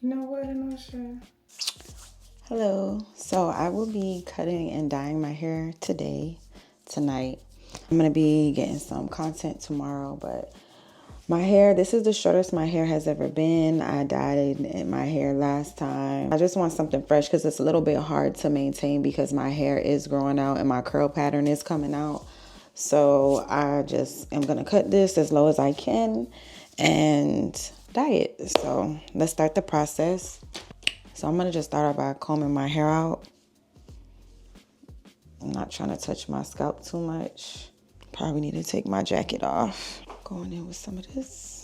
You know what, Anoshah? Hello. So I will be cutting and dyeing my hair tonight. I'm going to be getting some content tomorrow, but my hair, this is the shortest my hair has ever been. I dyed my hair last time. I just want something fresh because it's a little bit hard to maintain because my hair is growing out and my curl pattern is coming out. So I just am going to cut this as low as I can and dye it. So let's start the process. So I'm going to just start out by combing my hair out. I'm not trying to touch my scalp too much. Probably need to take my jacket off. Going in with some of this.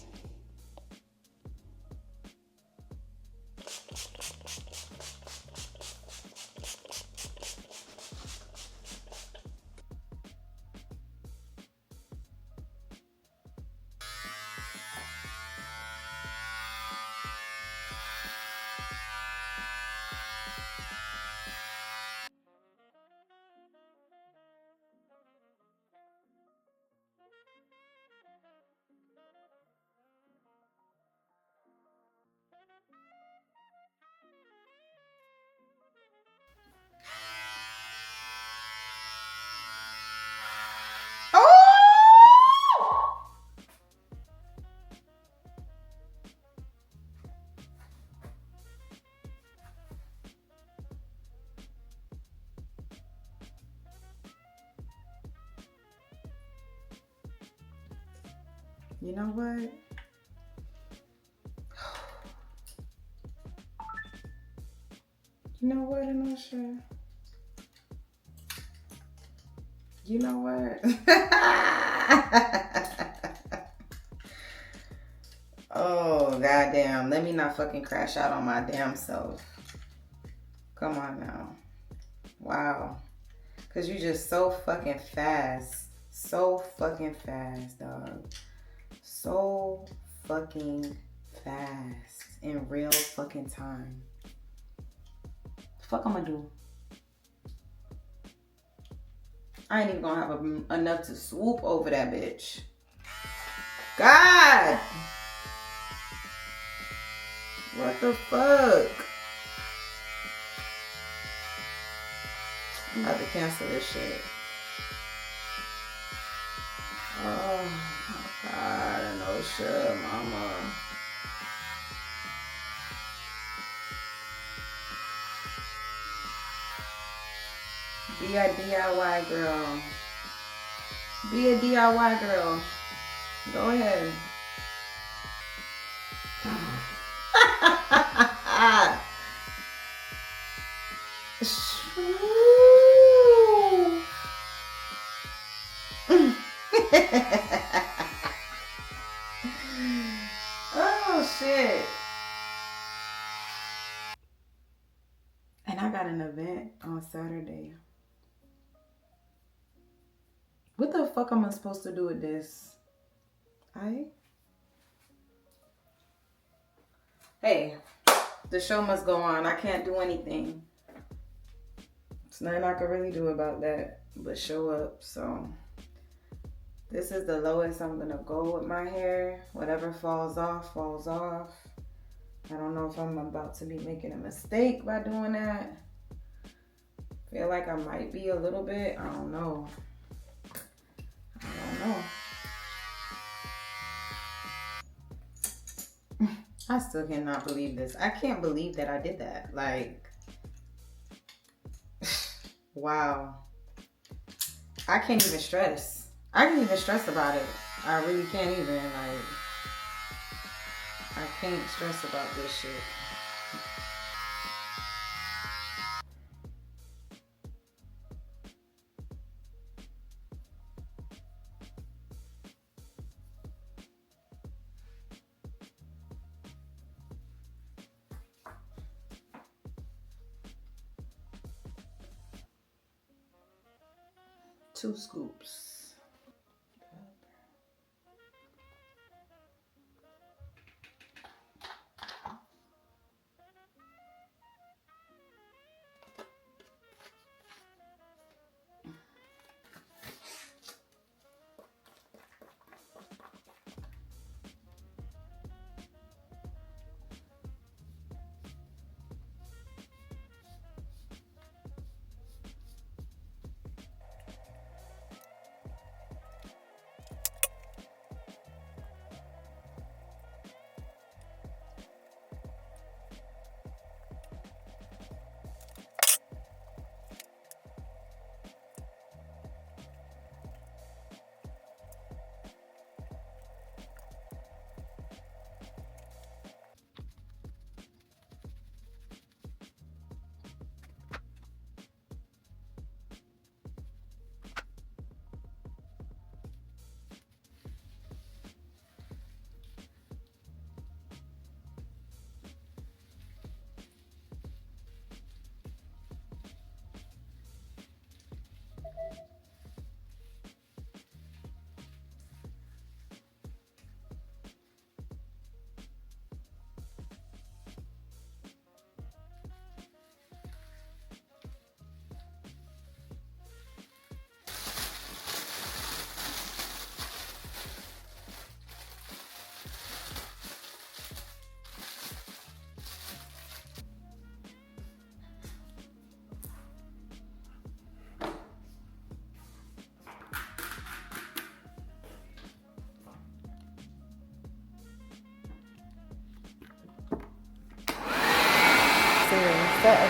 You know what? You know what, Anoshah? You know what? Oh, goddamn. Let me not fucking crash out on my damn self. Come on now. Wow. Because you just so fucking fast. So fucking fast, dog. So fucking fast. In real fucking time. The fuck I'm gonna do? I ain't even gonna have enough to swoop over that bitch. God! What the fuck? I'm about to cancel this shit. Oh my God, Anoshah, mama. Be a DIY girl. Be a DIY girl. Go ahead. Oh shit. And I got an event on Saturday. What the fuck am I supposed to do with this? Hey, the show must go on. I can't do anything. There's nothing I can really do about that but show up. So this is the lowest I'm gonna go with my hair. Whatever falls off, falls off. I don't know if I'm about to be making a mistake by doing that. Feel like I might be a little bit. I don't know. I still cannot believe this. I can't believe that I did that. Like, wow. I can't even stress. I can't even stress about it. I really can't even. Like, I can't stress about this shit. Two scoops.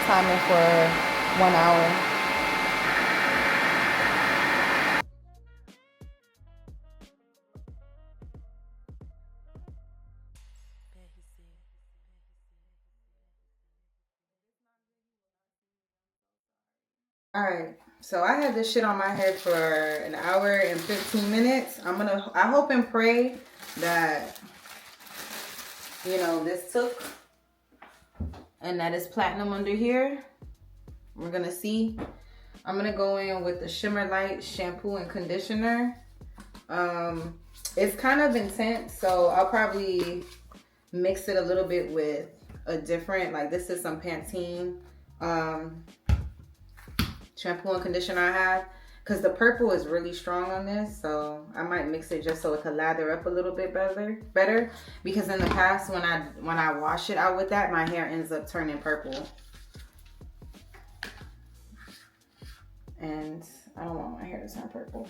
timing for 1 hour. All right, so I had this shit on my head for an hour and 15 minutes. I hope and pray that, you know, this took and that it's platinum under here. We're gonna see. I'm gonna go in with the Shimmer Light shampoo and conditioner. It's kind of intense, so I'll probably mix it a little bit with a different, like this is some Pantene shampoo and conditioner I have, because the purple is really strong on this, so I might mix it just so it could lather up a little bit better, because in the past when I wash it out with that, my hair ends up turning purple, and I don't want my hair to turn purple.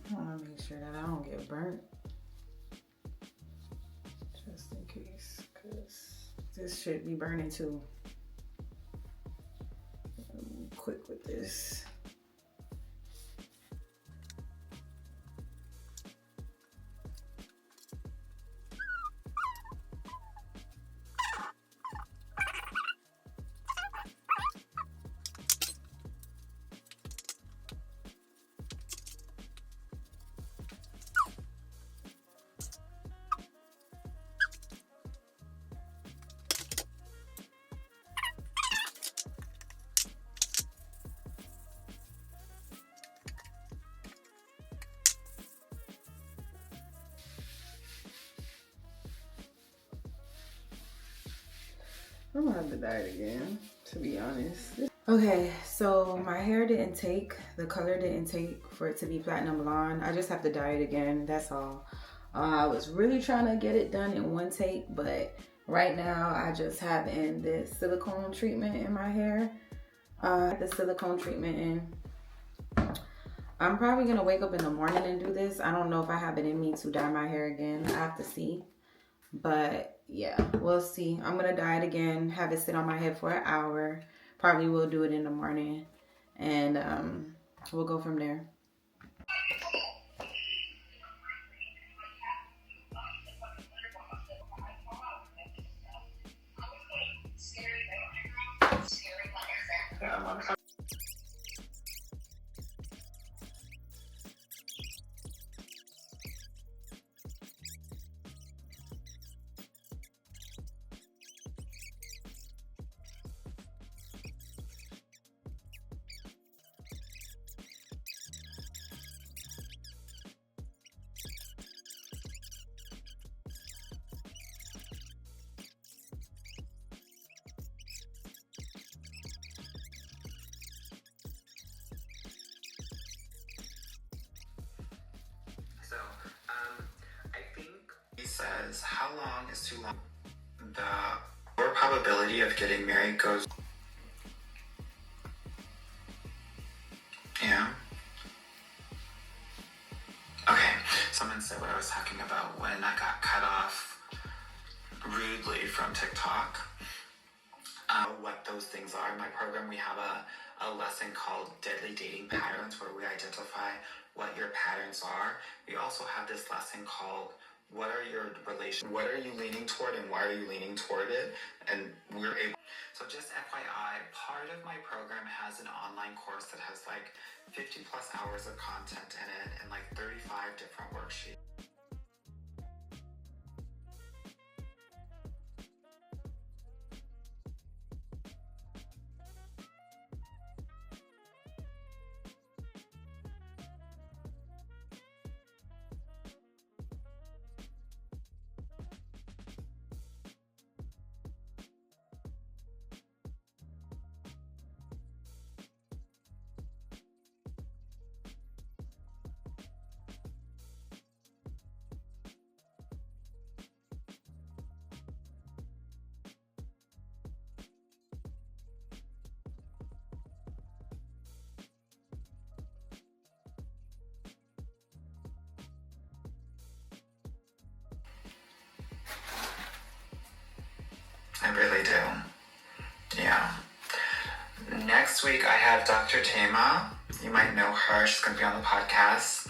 I want to make sure that I don't get burnt, just in case, because this should be burning too. I'm quick with this. I'm gonna have to dye it again, to be honest. Okay, so my hair didn't take, the color didn't take for it to be platinum blonde. I just have to dye it again, that's all. I was really trying to get it done in one take, but right now I just have in this silicone treatment in my hair. The silicone treatment in. I'm probably gonna wake up in the morning and do this. I don't know if I have it in me to dye my hair again. I have to see. But yeah, we'll see. I'm gonna dye it again, have it sit on my head for an hour. Probably will do it in the morning, and we'll go from there. So, I think he says, how long is too long? The more probability of getting married goes. Yeah. Okay. Someone said what I was talking about when I got cut off rudely from TikTok. What those things are. In my program, we have a lesson called Deadly Dating Patterns, where we identify what your patterns are. We also have this lesson called what are you leaning toward and why are you leaning toward it? And we're able. So just FYI, part of my program has an online course that has like 50 plus hours of content in it and like 35 different worksheets. I really do. Yeah. Next week I have Dr. Tama. You might know her. She's going to be on the podcast.